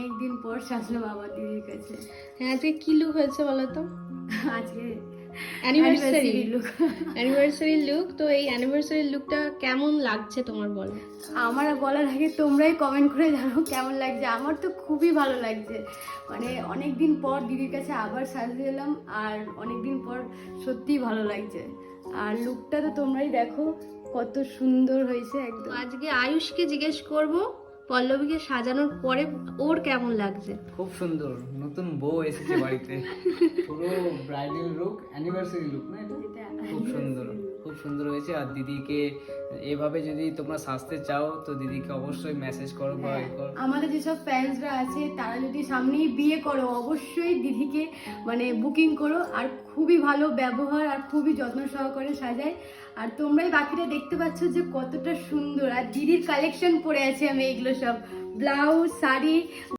অনেকদিন পর সাজলাম আমার দিদির কাছে। হ্যাঁ, আজকে কি লুক হয়েছে বলো তো? আজকে অ্যানিভার্সারি লুক। Anniversary look. তো এই অ্যানিভার্সারি লুকটা কেমন লাগছে তোমার, বলো? আমার বলার আগে তোমরাই কমেন্ট করে জানো কেমন লাগছে। আমার তো খুবই ভালো লাগছে, মানে অনেকদিন পর দিদির কাছে আবার সাজতে এলাম, আর অনেকদিন পর সত্যিই ভালো লাগছে। আর লুকটা তো তোমরাই দেখো কত সুন্দর হয়েছে তো একদম। আজকে আয়ুষকে জিজ্ঞেস করব পল্লবীকে সাজানোর পরে ওর কেমন লাগছে। খুব সুন্দর, নতুন বউ এসেছে বাড়িতে, পুরো ব্রাইডাল লুক, অ্যানিভার্সারি লুক না এটা? খুব সুন্দর, খুব সুন্দর হয়েছে। আর দিদিকে এভাবে যদি তোমরা সাজতে চাও তো দিদিকে অবশ্যই মেসেজ করো বা এ করো। আমাদের যেসব ফ্যান্সরা আছে তারা যদি সামনেই বিয়ে করো অবশ্যই দিদিকে মানে বুকিং করো। আর খুবই ভালো ব্যবহার আর খুবই যত্ন সহকারে সাজায়। আর তোমরাই বাকিটা দেখতে পাচ্ছ যে কতটা সুন্দর। আর দিদির কালেকশন পরে আছে আমি, এগুলো সব ব্লাউজ, শাড়ি।